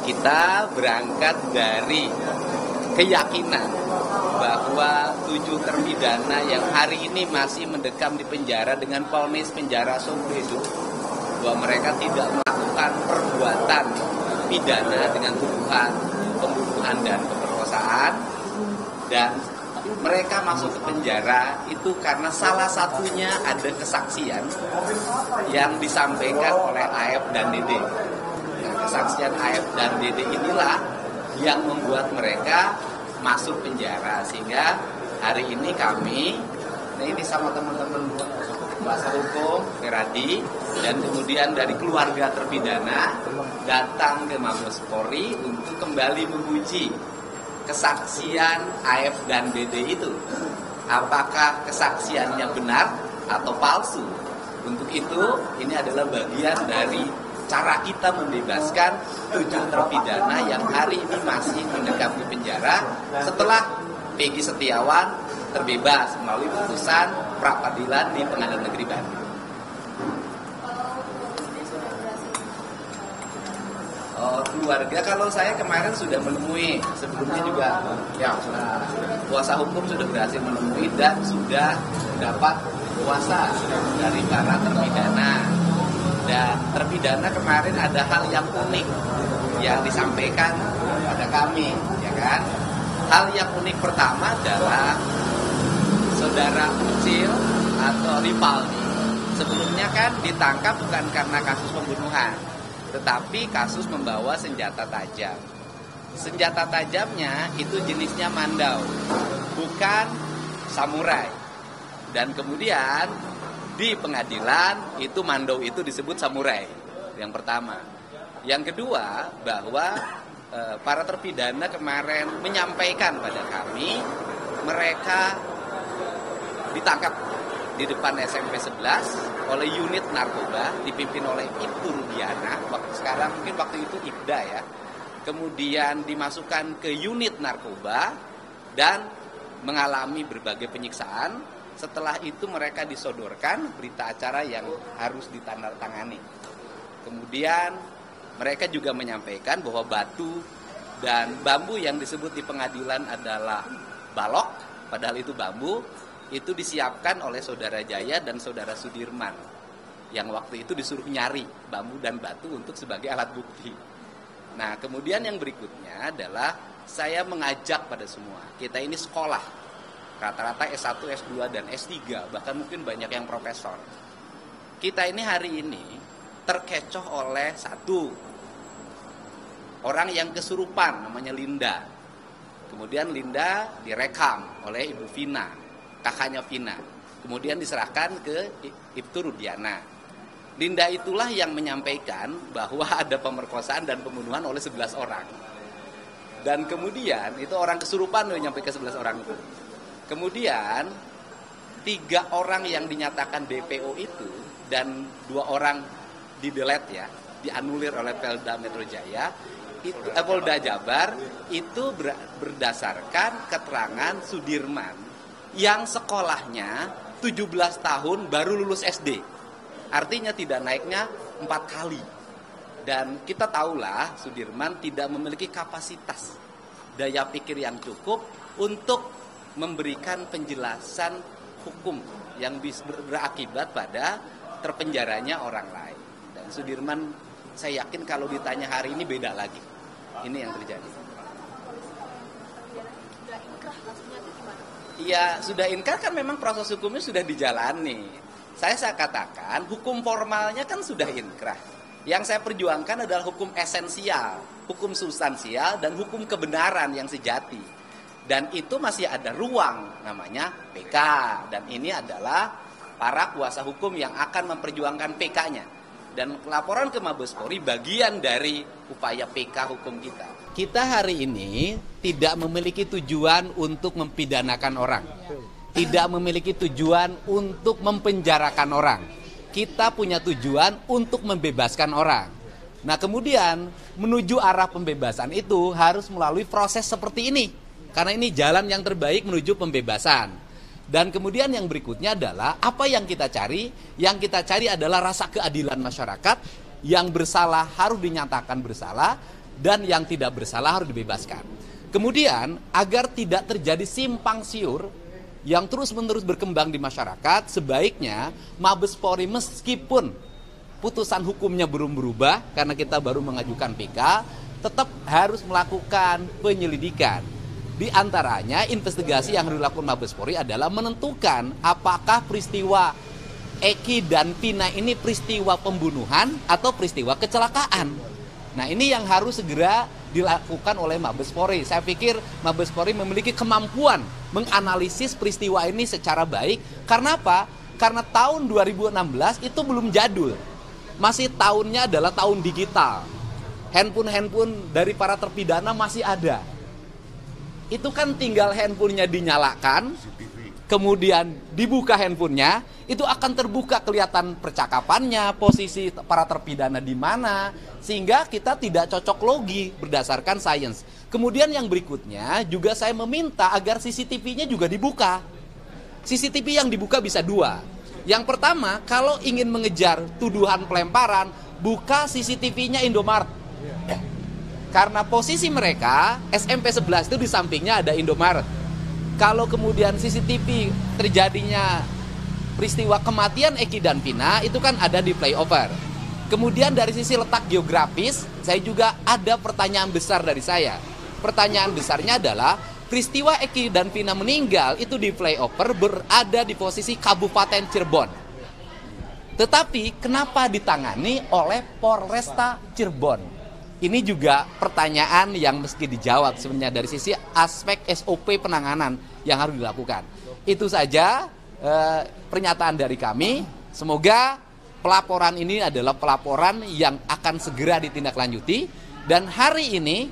Kita berangkat dari keyakinan bahwa 7 terpidana yang hari ini masih mendekam di penjara dengan vonis penjara seumur hidup, bahwa mereka tidak melakukan perbuatan pidana dengan tuduhan pembunuhan dan pemerkosaan, dan mereka masuk ke penjara itu karena salah satunya ada kesaksian yang disampaikan oleh AF dan Dede. Nah, kesaksian AF dan Dede inilah yang membuat mereka masuk penjara, sehingga hari ini kami, ini sama teman-teman kuasa hukum Feradi dan kemudian dari keluarga terpidana datang ke Mabes Polri untuk kembali menguji kesaksian AF dan Dede itu, apakah kesaksiannya benar atau palsu. Untuk itu ini adalah bagian dari cara kita membebaskan 7 terpidana yang hari ini masih mendekam di penjara setelah Peggy Setiawan terbebas melalui putusan pra-peradilan di Pengadilan Negeri Bandung. Keluarga, kalau saya kemarin sudah menemui, sebelumnya juga ya kuasa hukum sudah berhasil menemui dan sudah mendapat kuasa dari para terpidana. Dan terpidana kemarin ada hal yang unik yang disampaikan pada kami, ya kan? Hal yang unik pertama adalah saudara Ucil atau Ripaldi sebelumnya kan ditangkap bukan karena kasus pembunuhan, tetapi kasus membawa senjata tajam. Senjata tajamnya itu jenisnya mandau, bukan samurai. Dan kemudian di pengadilan itu mandau itu disebut samurai. Yang pertama. Yang kedua, bahwa para terpidana kemarin menyampaikan pada kami mereka ditangkap di depan SMP 11 oleh unit narkoba dipimpin oleh Ibtu Rudiana, sekarang mungkin waktu itu Ibda ya. Kemudian dimasukkan ke unit narkoba dan mengalami berbagai penyiksaan. Setelah itu mereka disodorkan berita acara yang harus ditandatangani. Kemudian mereka juga menyampaikan bahwa batu dan bambu yang disebut di pengadilan adalah balok, padahal itu bambu, itu disiapkan oleh saudara Jaya dan saudara Sudirman yang waktu itu disuruh nyari bambu dan batu untuk sebagai alat bukti. Nah, kemudian yang berikutnya adalah saya mengajak pada semua, kita ini sekolah, rata-rata S1, S2, dan S3, bahkan mungkin banyak yang profesor. Kita ini hari ini terkecoh oleh satu orang yang kesurupan, namanya Linda. Kemudian Linda direkam oleh Ibu Vina, kakaknya Vina. Kemudian diserahkan ke Ibtu Rudiana. Linda itulah yang menyampaikan bahwa ada pemerkosaan dan pembunuhan oleh 11 orang. Dan kemudian itu orang kesurupan loh nyampe ke 11 orang itu. Kemudian 3 orang yang dinyatakan DPO itu dan 2 orang di-delete ya, dianulir oleh Polda Metro Jaya, itu Polda Jabar itu berdasarkan keterangan Sudirman yang sekolahnya 17 tahun baru lulus SD. Artinya tidak naiknya 4 kali. Dan kita tahulah Sudirman tidak memiliki kapasitas daya pikir yang cukup untuk memberikan penjelasan hukum yang berakibat pada terpenjaranya orang lain. Dan Sudirman saya yakin kalau ditanya hari ini beda lagi. Ini yang terjadi. Iya, sudah inkrah kan memang proses hukumnya sudah dijalani. Saya katakan hukum formalnya kan sudah inkrah. Yang saya perjuangkan adalah hukum esensial, hukum substansial, dan hukum kebenaran yang sejati. Dan itu masih ada ruang namanya PK. Dan ini adalah para kuasa hukum yang akan memperjuangkan PK-nya. Dan laporan ke Mabes Polri bagian dari upaya PK hukum kita. Kita hari ini tidak memiliki tujuan untuk mempidanakan orang. Tidak memiliki tujuan untuk mempenjarakan orang. Kita punya tujuan untuk membebaskan orang. Nah, kemudian menuju arah pembebasan itu harus melalui proses seperti ini. Karena ini jalan yang terbaik menuju pembebasan. Dan kemudian yang berikutnya adalah apa yang kita cari? Yang kita cari adalah rasa keadilan masyarakat. Yang bersalah harus dinyatakan bersalah. dan yang tidak bersalah harus dibebaskan. Kemudian agar tidak terjadi simpang siur yang terus-menerus berkembang di masyarakat, sebaiknya Mabes Polri meskipun putusan hukumnya belum berubah karena kita baru mengajukan PK, tetap harus melakukan penyelidikan. Di antaranya investigasi yang harus dilakukan Mabes Polri adalah menentukan apakah peristiwa Eki dan Vina ini peristiwa pembunuhan atau peristiwa kecelakaan. Nah, ini yang harus segera dilakukan oleh Mabes Polri. Saya pikir Mabes Polri memiliki kemampuan menganalisis peristiwa ini secara baik. Karena apa? Karena tahun 2016 itu belum jadul. Masih tahunnya adalah tahun digital. Handphone dari para terpidana masih ada. Itu kan tinggal handphonenya dinyalakan, kemudian dibuka handphonenya, itu akan terbuka kelihatan percakapannya, posisi para terpidana di mana, sehingga kita tidak cocok logi berdasarkan sains. Kemudian yang berikutnya juga saya meminta agar CCTV-nya juga dibuka. CCTV yang dibuka bisa dua. Yang pertama, kalau ingin mengejar tuduhan pelemparan, buka CCTV-nya Indomaret. Karena posisi mereka, SMP 11 itu di sampingnya ada Indomaret. Kalau kemudian CCTV terjadinya peristiwa kematian Eki dan Vina, itu kan ada di flyover. Kemudian dari sisi letak geografis, saya juga ada pertanyaan besar dari saya. Pertanyaan besarnya adalah, peristiwa Eki dan Vina meninggal itu di flyover berada di posisi Kabupaten Cirebon. Tetapi kenapa ditangani oleh Polresta Cirebon? Ini juga pertanyaan yang mesti dijawab sebenarnya dari sisi aspek SOP penanganan yang harus dilakukan. Itu saja pernyataan dari kami. Semoga pelaporan ini adalah pelaporan yang akan segera ditindaklanjuti. Dan hari ini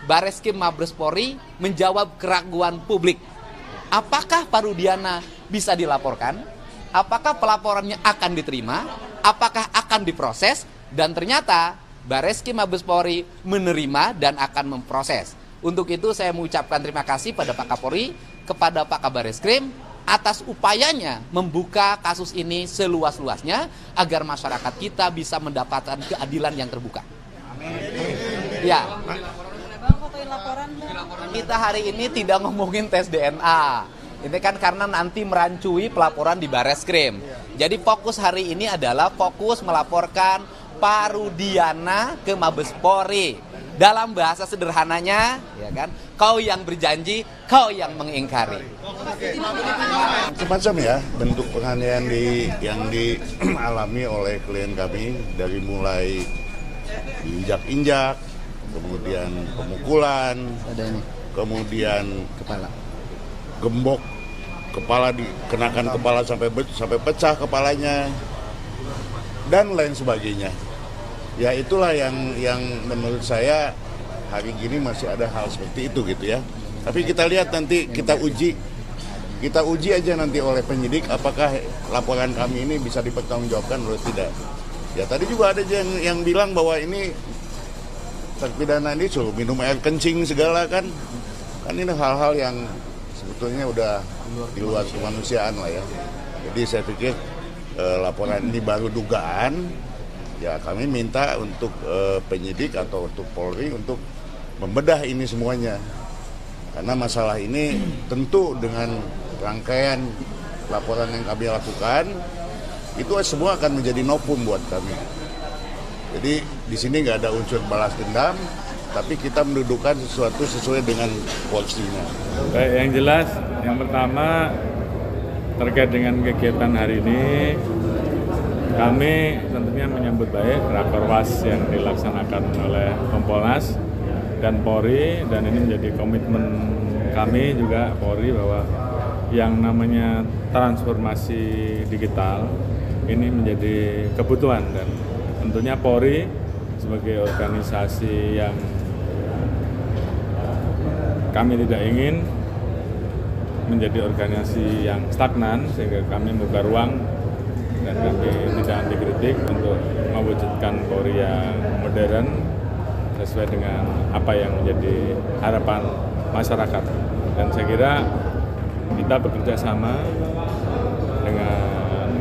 Bareskrim Mabes Polri menjawab keraguan publik. Apakah Pak Rudiana bisa dilaporkan? Apakah pelaporannya akan diterima? Apakah akan diproses? Dan ternyata Bareskrim Mabes Polri menerima dan akan memproses. Untuk itu saya mengucapkan terima kasih pada Pak Kapolri, kepada Pak Kabareskrim atas upayanya membuka kasus ini seluas-luasnya agar masyarakat kita bisa mendapatkan keadilan yang terbuka. Amin. Ya. Kita hari ini tidak ngomongin tes DNA. Ini kan karena nanti merancui pelaporan di Bareskrim. Jadi fokus hari ini adalah fokus melaporkan Pak Rudiana ke Mabes Polri. Dalam bahasa sederhananya, ya kan, kau yang berjanji, kau yang mengingkari. Macam-macam ya bentuk penganiayaan yang dialami oleh klien kami, dari mulai injak-injak, kemudian pemukulan, kemudian gembok kepala, dikenakan kepala sampai pecah kepalanya, dan lain sebagainya. Ya itulah yang menurut saya hari gini masih ada hal seperti itu gitu ya. Tapi kita lihat nanti, kita uji aja nanti oleh penyidik apakah laporan kami ini bisa dipertanggungjawabkan atau tidak. Ya tadi juga ada yang bilang bahwa ini terpidana ini suruh minum air kencing segala kan ini hal-hal yang sebetulnya udah di luar kemanusiaan lah ya. Jadi saya pikir laporan ini baru dugaan. Ya kami minta untuk penyidik atau untuk Polri untuk membedah ini semuanya. Karena masalah ini tentu dengan rangkaian laporan yang kami lakukan, itu semua akan menjadi novum buat kami. Jadi di sini nggak ada unsur balas dendam, tapi kita mendudukan sesuatu sesuai dengan porsinya. Baik, yang jelas, yang pertama terkait dengan kegiatan hari ini, kami tentunya menyambut baik rakorwas yang dilaksanakan oleh Kompolnas dan Polri, dan ini menjadi komitmen kami juga Polri bahwa yang namanya transformasi digital ini menjadi kebutuhan, dan tentunya Polri sebagai organisasi yang kami tidak ingin menjadi organisasi yang stagnan, sehingga kami membuka ruang dan kami tidak anti kritik untuk mewujudkan Polri yang modern sesuai dengan apa yang menjadi harapan masyarakat. Dan saya kira kita bekerja sama dengan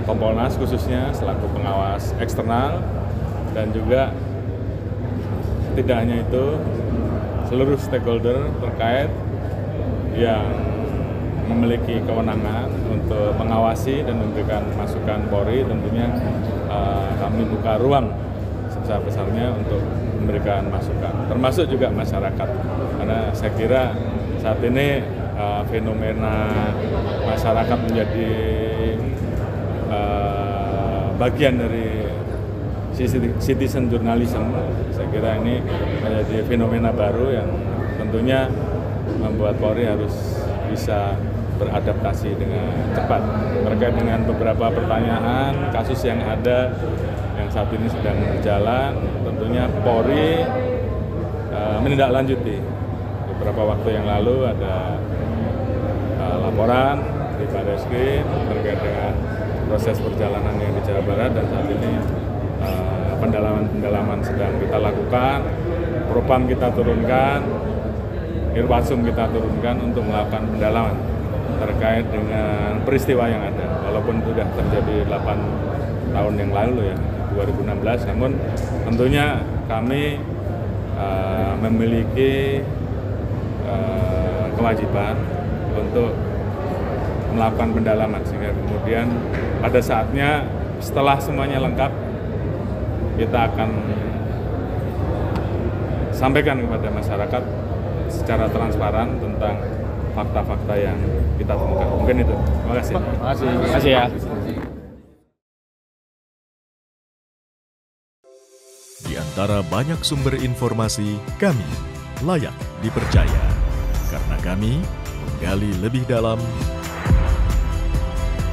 Kompolnas khususnya selaku pengawas eksternal, dan juga tidak hanya itu, seluruh stakeholder terkait yang memiliki kewenangan untuk mengawasi dan memberikan masukan Polri, tentunya kami buka ruang sebesar-besarnya untuk memberikan masukan, termasuk juga masyarakat. Karena saya kira saat ini fenomena masyarakat menjadi bagian dari citizen journalism. Saya kira ini menjadi fenomena baru yang tentunya membuat Polri harus bisa beradaptasi dengan cepat terkait dengan beberapa pertanyaan kasus yang ada yang saat ini sedang berjalan. Tentunya Polri menindaklanjuti. Beberapa waktu yang lalu ada laporan di Barreskrim terkait dengan proses perjalanan yang di Jawa Barat, dan saat ini pendalaman sedang kita lakukan. Propam kita turunkan, Irwasum kita turunkan untuk melakukan pendalaman terkait dengan peristiwa yang ada. Walaupun sudah terjadi 8 tahun yang lalu ya, 2016, namun tentunya kami memiliki kewajiban untuk melakukan pendalaman, sehingga kemudian pada saatnya setelah semuanya lengkap kita akan sampaikan kepada masyarakat secara transparan tentang fakta-fakta yang kita temukan. Mungkin itu. Terima kasih. Terima kasih ya. Di antara banyak sumber informasi, kami layak dipercaya. Karena kami menggali lebih dalam,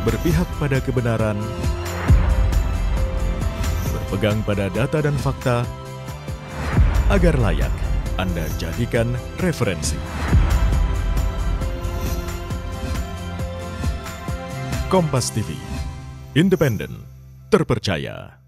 berpihak pada kebenaran, berpegang pada data dan fakta, agar layak Anda jadikan referensi. Kompas TV, independen, terpercaya.